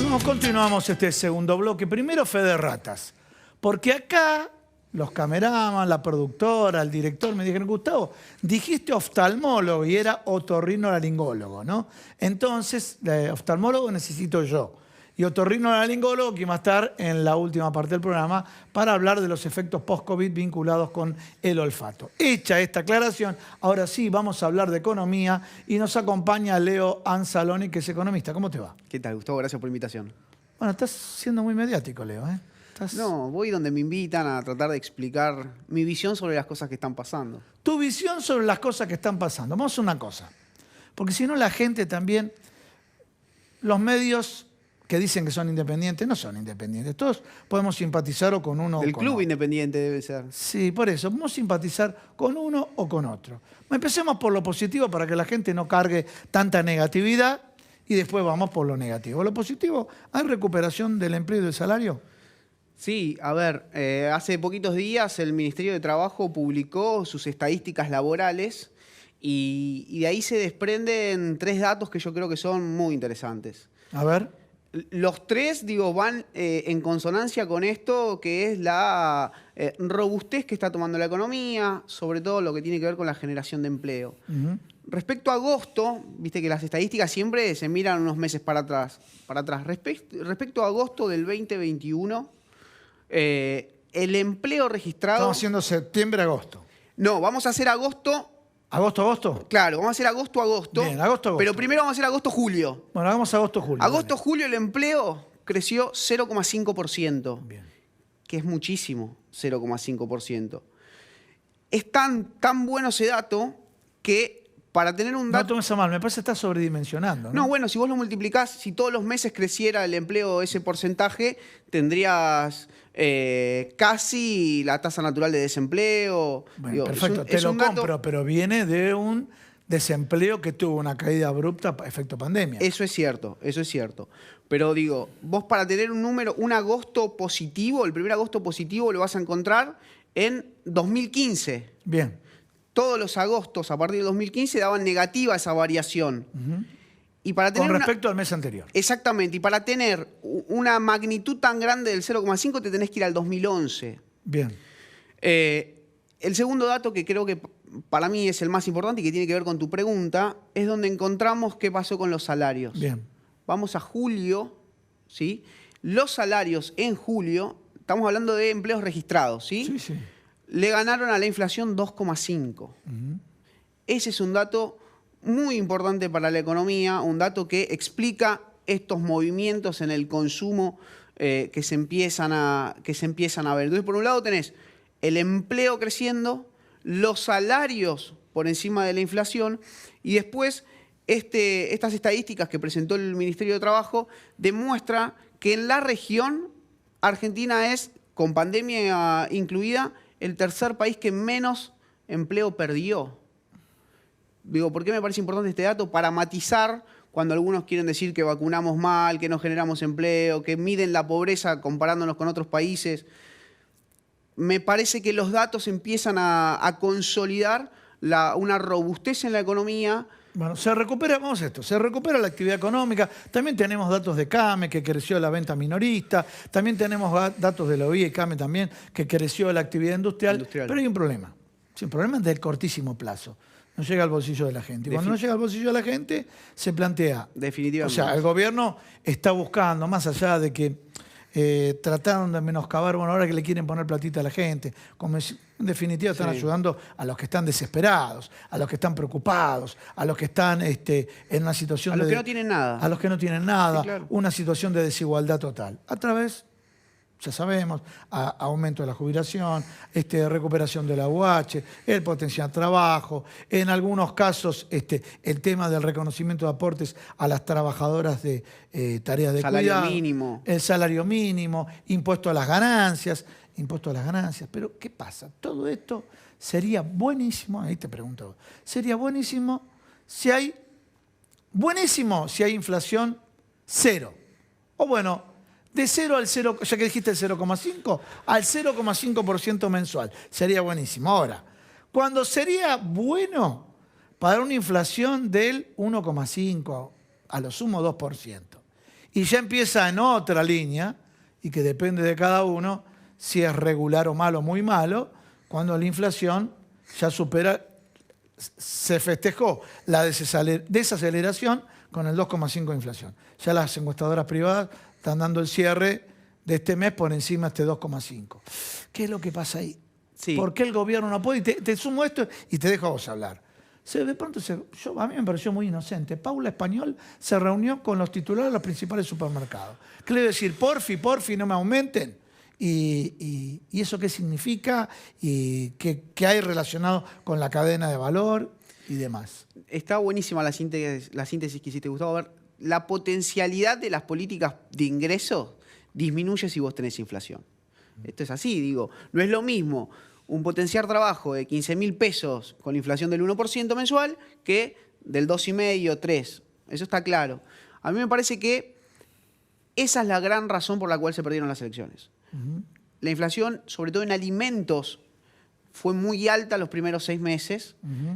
Bueno, continuamos este segundo bloque. Primero, fe de ratas. Porque acá los cameraman, la productora, el director me dijeron, Gustavo, dijiste oftalmólogo y era otorrinolaringólogo, ¿no? Entonces, oftalmólogo necesito yo. Y otorrinolaringólogo que va a estar en la última parte del programa para hablar de los efectos post-COVID vinculados con el olfato. Hecha esta aclaración, ahora sí vamos a hablar de economía y nos acompaña Leo Anzaloni, que es economista. ¿Cómo te va? ¿Qué tal, Gustavo? Gracias por la invitación. Bueno, estás siendo muy mediático, Leo, ¿eh? No, voy donde me invitan a tratar de explicar mi visión sobre las cosas que están pasando. Tu visión sobre las cosas que están pasando. Vamos a hacer una cosa. Porque si no, la gente también, los medios que dicen que son independientes, no son independientes. Todos podemos simpatizar o con uno Del o con club otro. independiente debe ser. Sí, por eso. Vamos a simpatizar con uno o con otro. Empecemos por lo positivo para que la gente no cargue tanta negatividad y después vamos por lo negativo. Lo positivo, ¿hay recuperación del empleo y del salario? Sí, a ver, hace poquitos días el Ministerio de Trabajo publicó sus estadísticas laborales y de ahí se desprenden 3 datos que yo creo que son muy interesantes. A ver. Los 3, digo, van en consonancia con esto que es la robustez que está tomando la economía, sobre todo lo que tiene que ver con la generación de empleo. Respecto a agosto, viste que las estadísticas siempre se miran unos meses para atrás. Respecto a agosto del 2021, el empleo registrado... Estamos haciendo septiembre-agosto. No, vamos a hacer agosto... ¿Agosto-agosto? Claro, vamos a hacer agosto-agosto. Bien, agosto-agosto. Pero primero vamos a hacer agosto-julio. Bueno, hagamos agosto-julio. Agosto-julio el empleo creció 0,5%. Bien. Que es muchísimo, 0,5%. Es tan bueno ese dato que para tener un dato... No tomes a mal, me parece que estás sobredimensionando, ¿no? No, bueno, si vos lo multiplicás, si todos los meses creciera el empleo ese porcentaje, tendrías casi la tasa natural de desempleo. Bueno, Digo, perfecto, te lo compro, pero viene de un desempleo que tuvo una caída abrupta efecto pandemia. Eso es cierto, eso es cierto. Pero digo, vos para tener un número, un agosto positivo, el primer agosto positivo lo vas a encontrar en 2015. Bien. Todos los agostos a partir de 2015 daban negativa esa variación. Y para tener con respecto al mes anterior. Exactamente. Y para tener una magnitud tan grande del 0,5 te tenés que ir al 2011. Bien. El segundo dato que creo que para mí es el más importante y que tiene que ver con tu pregunta es donde encontramos qué pasó con los salarios. Bien. Vamos a julio, ¿sí? Los salarios en julio, estamos hablando de empleos registrados, ¿sí? Sí, sí. Le ganaron a la inflación 2,5. Ese es un dato muy importante para la economía, un dato que explica estos movimientos en el consumo que se empiezan a ver. Entonces, por un lado tenés el empleo creciendo, los salarios por encima de la inflación y después estas estadísticas que presentó el Ministerio de Trabajo demuestra que en la región Argentina es, con pandemia incluida, el tercer país que menos empleo perdió. Digo, ¿por qué me parece importante este dato? Para matizar cuando algunos quieren decir que vacunamos mal, que no generamos empleo, que miden la pobreza comparándonos con otros países. Me parece que los datos empiezan a consolidar una robustez en la economía. Bueno, se recupera, vamos a esto, se recupera la actividad económica. También tenemos datos de CAME, que creció la venta minorista. También tenemos datos de la OIE y CAME también, que creció la actividad industrial. Pero hay un problema. Sí, el problema es del cortísimo plazo. No llega al bolsillo de la gente. Y cuando no llega al bolsillo de la gente, se plantea. Definitivamente. O sea, el gobierno está buscando, más allá de que trataron de menoscabar, bueno, ahora que le quieren poner platita a la gente, como en definitiva están ayudando a los que están desesperados, a los que están preocupados, a los que están en una situación de... A los que no tienen nada. A los que no tienen nada, sí, claro. Una situación de desigualdad total. A través, ya sabemos, aumento de la jubilación, recuperación de la UH, el potencial trabajo, en algunos casos el tema del reconocimiento de aportes a las trabajadoras de tareas de cuidado, mínimo. El salario mínimo, impuesto a las ganancias. Pero ¿qué pasa? Todo esto sería buenísimo, ahí te pregunto, sería buenísimo si hay inflación cero. O bueno, de 0 al 0, ya que dijiste el 0,5, al 0,5% mensual. Sería buenísimo. Ahora, cuando sería bueno para una inflación del 1,5, a lo sumo 2%. Y ya empieza en otra línea, y que depende de cada uno, si es regular o malo, muy malo, cuando la inflación ya supera, se festejó la desaceleración con el 2,5 de inflación. Ya las encuestadoras privadas están dando el cierre de este mes por encima de este 2,5. ¿Qué es lo que pasa ahí? Sí. ¿Por qué el gobierno no puede? Y te sumo esto y te dejo a vos hablar. De pronto, a mí me pareció muy inocente. Paula Español se reunió con los titulares de los principales supermercados. ¿Qué le iba a decir? Porfi, no me aumenten. ¿Y eso qué significa? ¿Y qué hay relacionado con la cadena de valor y demás? Está buenísima la síntesis que hiciste, Gustavo. A ver, la potencialidad de las políticas de ingresos disminuye si vos tenés inflación. Esto es así, digo. No es lo mismo un potenciar trabajo de 15.000 pesos con la inflación del 1% mensual que del 2,5, 3. Eso está claro. A mí me parece que esa es la gran razón por la cual se perdieron las elecciones. La inflación, sobre todo en alimentos, fue muy alta los primeros 6 meses.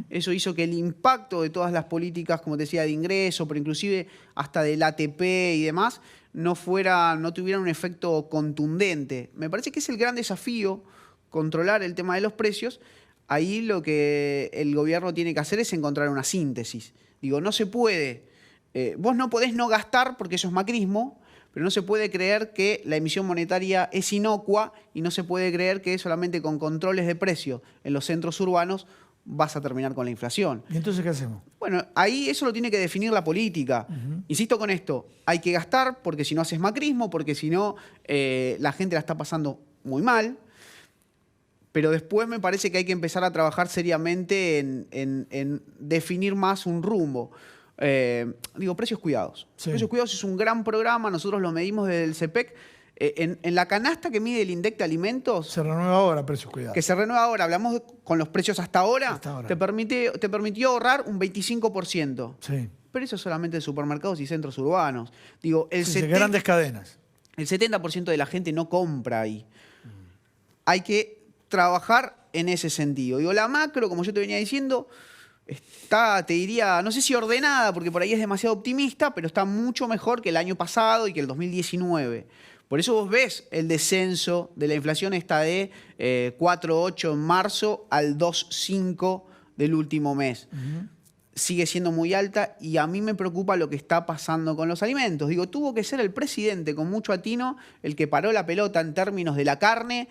Eso hizo que el impacto de todas las políticas, como te decía, de ingreso, pero inclusive hasta del ATP y demás, no tuvieran un efecto contundente. Me parece que es el gran desafío controlar el tema de los precios. Ahí lo que el gobierno tiene que hacer es encontrar una síntesis. Digo, no se puede, vos no podés no gastar porque eso es macrismo, pero no se puede creer que la emisión monetaria es inocua y no se puede creer que solamente con controles de precio en los centros urbanos vas a terminar con la inflación. ¿Y entonces qué hacemos? Bueno, ahí eso lo tiene que definir la política. Insisto con esto, hay que gastar porque si no haces macrismo, porque si no la gente la está pasando muy mal. Pero después me parece que hay que empezar a trabajar seriamente en definir más un rumbo. Precios cuidados. Sí. Precios cuidados es un gran programa, nosotros lo medimos desde el CEPEC. En la canasta que mide el INDEC de alimentos... Se renueva ahora, precios cuidados. Que se renueva ahora, hablamos con los precios hasta ahora. Te permitió ahorrar un 25%. Sí. Pero eso solamente en supermercados y centros urbanos. Digo, Grandes cadenas. El 70% de la gente no compra ahí. Hay que trabajar en ese sentido. Digo, la macro, como yo te venía diciendo, está, te diría, no sé si ordenada, porque por ahí es demasiado optimista, pero está mucho mejor que el año pasado y que el 2019. Por eso vos ves el descenso de la inflación esta de 4,8 en marzo al 2,5 del último mes. Sigue siendo muy alta y a mí me preocupa lo que está pasando con los alimentos. Digo, tuvo que ser el presidente con mucho atino el que paró la pelota en términos de la carne,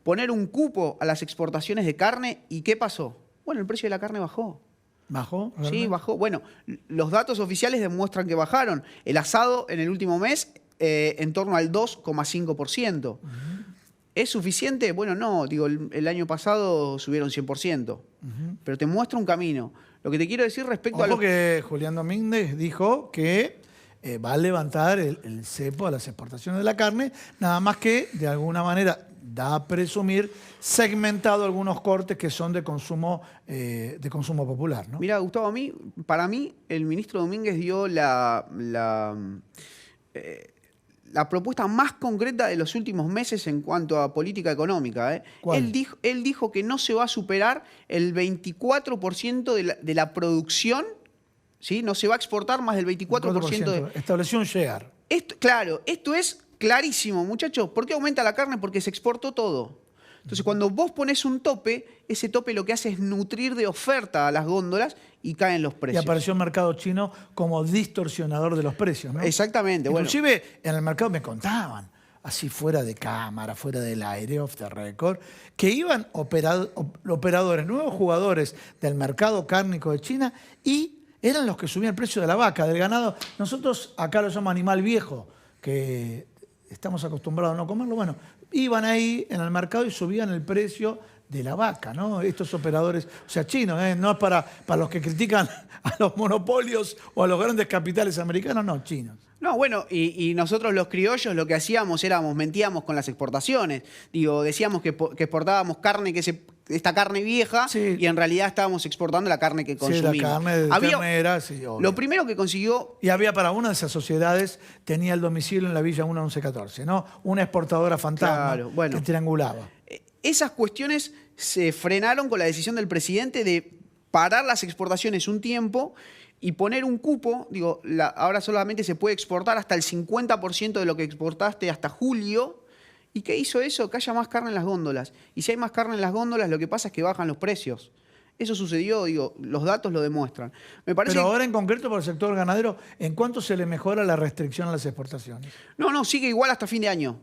poner un cupo a las exportaciones de carne. ¿Y qué pasó? Bueno, el precio de la carne bajó. ¿Bajó? ¿Realmente? Sí, bajó. Bueno, los datos oficiales demuestran que bajaron. El asado en el último mes en torno al 2,5%. ¿Es suficiente? Bueno, no. Digo, el año pasado subieron 100%. Pero te muestra un camino. Lo que te quiero decir respecto a lo que Julián Domínguez dijo que va a levantar el cepo a las exportaciones de la carne, nada más que, de alguna manera, da a presumir, segmentado algunos cortes que son de consumo popular, ¿no? Mira, Gustavo, para mí, el ministro Domínguez dio la propuesta más concreta de los últimos meses en cuanto a política económica. ¿Cuál? Él dijo que no se va a superar el 24% de la producción. ¿Sí? No se va a exportar más del 24%. Estableció un share. Claro, esto es clarísimo, muchachos. ¿Por qué aumenta la carne? Porque se exportó todo. Entonces, cuando vos pones un tope, ese tope lo que hace es nutrir de oferta a las góndolas y caen los precios. Y apareció el mercado chino como distorsionador de los precios, ¿no? Exactamente. Inclusive, en el mercado me contaban, así fuera de cámara, fuera del aire, off the record, que iban operadores, nuevos jugadores del mercado cárnico de China y eran los que subían el precio de la vaca, del ganado. Nosotros acá lo llamamos animal viejo, que estamos acostumbrados a no comerlo. Bueno, iban ahí en el mercado y subían el precio de la vaca, ¿no? Estos operadores, o sea, chinos, no es para los que critican a los monopolios o a los grandes capitales americanos, no, chinos. No, bueno, y nosotros los criollos lo que hacíamos mentíamos con las exportaciones. Digo, decíamos que exportábamos carne esta carne vieja, sí, y en realidad estábamos exportando la carne que consumimos. Sí, la carne de ternera, sí, obvio. Lo primero que consiguió... Y había para una de esas sociedades, tenía el domicilio en la Villa 1114, ¿no? Una exportadora fantasma, claro, bueno, que triangulaba. Esas cuestiones se frenaron con la decisión del presidente de parar las exportaciones un tiempo y poner un cupo, digo, ahora solamente se puede exportar hasta el 50% de lo que exportaste hasta julio. ¿Y qué hizo eso? Que haya más carne en las góndolas. Y si hay más carne en las góndolas, lo que pasa es que bajan los precios. Eso sucedió, digo, los datos lo demuestran. Me parece Pero ahora en concreto para el sector ganadero, ¿en cuánto se le mejora la restricción a las exportaciones? No, sigue igual hasta fin de año.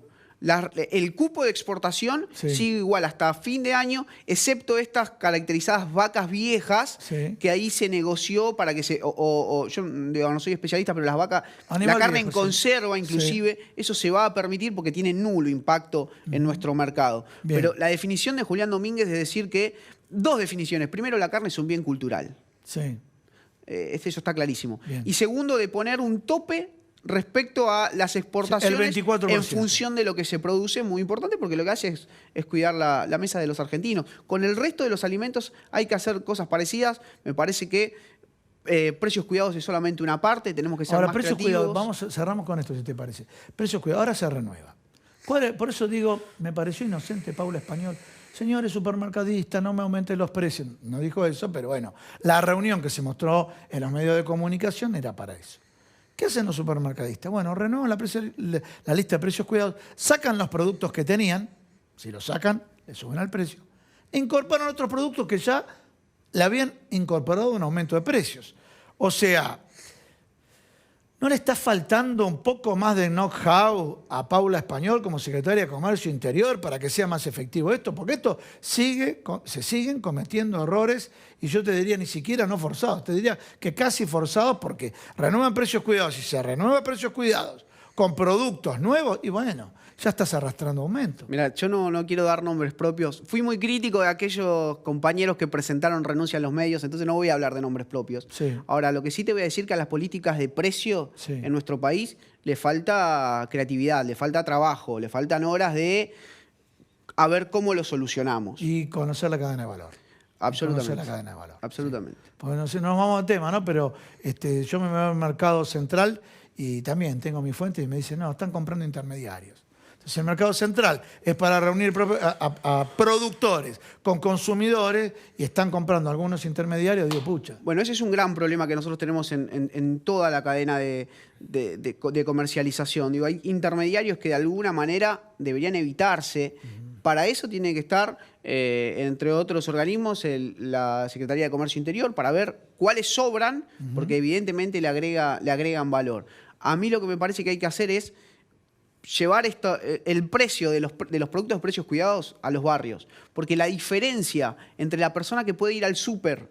El cupo de exportación sigue igual hasta fin de año, excepto estas caracterizadas vacas viejas, que ahí se negoció para que se... yo digo, no soy especialista, pero las vacas, la carne en conserva inclusive, eso se va a permitir porque tiene nulo impacto en nuestro mercado. Bien. Pero la definición de Julián Domínguez es decir que, dos definiciones. Primero, la carne es un bien cultural. Sí. Eso está clarísimo. Bien. Y segundo, de poner un tope respecto a las exportaciones el 24%. en función de lo que se produce, muy importante, porque lo que hace es cuidar la mesa de los argentinos. Con el resto de los alimentos hay que hacer cosas parecidas. Me parece que precios cuidados es solamente una parte, tenemos que ser ahora, más precios creativos. Cuidados, cerramos con esto, si te parece. Precios cuidados, ahora se renueva. Por eso digo, me pareció inocente Paula Español. Señores supermercadistas, no me aumenten los precios. No dijo eso, pero bueno, la reunión que se mostró en los medios de comunicación era para eso. ¿Qué hacen los supermercadistas? Bueno, renuevan la lista de precios cuidados, sacan los productos que tenían, si los sacan, le suben al precio, e incorporan otros productos que ya le habían incorporado un aumento de precios. O sea, ¿no le está faltando un poco más de know-how a Paula Español como secretaria de Comercio Interior para que sea más efectivo esto? Porque esto se siguen cometiendo errores y yo te diría ni siquiera no forzados, te diría que casi forzados porque renuevan precios cuidados y se renuevan precios cuidados con productos nuevos y bueno, ya estás arrastrando aumentos. Mira, yo no quiero dar nombres propios. Fui muy crítico de aquellos compañeros que presentaron renuncia en los medios, entonces no voy a hablar de nombres propios. Sí. Ahora, lo que sí te voy a decir que a las políticas de precio en nuestro país le falta creatividad, le falta trabajo, le faltan horas de a ver cómo lo solucionamos. Y conocer la cadena de valor. Absolutamente. Conocer la cadena de valor. Absolutamente. Sí. Porque no sé, nos vamos al tema, ¿no? Pero yo me voy al mercado central y también tengo mi fuente y me dicen, no, están comprando intermediarios. Entonces el mercado central es para reunir a productores con consumidores y están comprando algunos intermediarios, digo, pucha. Bueno, ese es un gran problema que nosotros tenemos en toda la cadena de comercialización. Digo, hay intermediarios que de alguna manera deberían evitarse. Para eso tiene que estar, entre otros organismos, la Secretaría de Comercio Interior, para ver cuáles sobran, porque evidentemente le agregan valor. A mí lo que me parece que hay que hacer es llevar el precio de los productos de precios cuidados a los barrios. Porque la diferencia entre la persona que puede ir al súper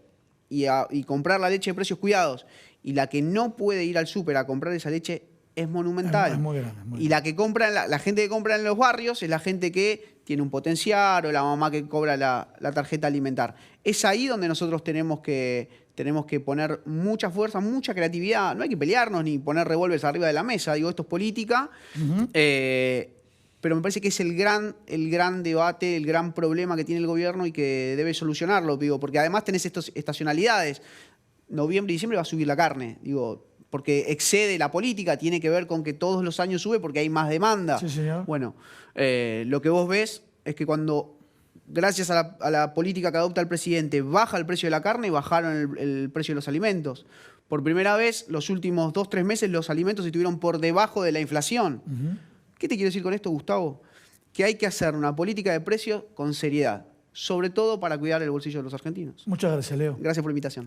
y comprar la leche de precios cuidados y la que no puede ir al súper a comprar esa leche es monumental. Es muy grande. Y la que compra, la gente que compra en los barrios es la gente que tiene un potenciar o la mamá que cobra la tarjeta alimentar. Es ahí donde nosotros tenemos que poner mucha fuerza, mucha creatividad. No hay que pelearnos ni poner revólveres arriba de la mesa. Digo, esto es política. Pero me parece que es el gran debate, el gran problema que tiene el gobierno y que debe solucionarlo. Digo, porque además tenés estas estacionalidades. Noviembre y diciembre va a subir la carne. Digo, porque excede la política, tiene que ver con que todos los años sube porque hay más demanda. Sí, señor. Bueno, lo que vos ves es que cuando, gracias a la política que adopta el presidente, baja el precio de la carne, bajaron el precio de los alimentos. Por primera vez, los últimos 2-3 meses, los alimentos estuvieron por debajo de la inflación. ¿Qué te quiero decir con esto, Gustavo? Que hay que hacer una política de precios con seriedad, sobre todo para cuidar el bolsillo de los argentinos. Muchas gracias, Leo. Gracias por la invitación.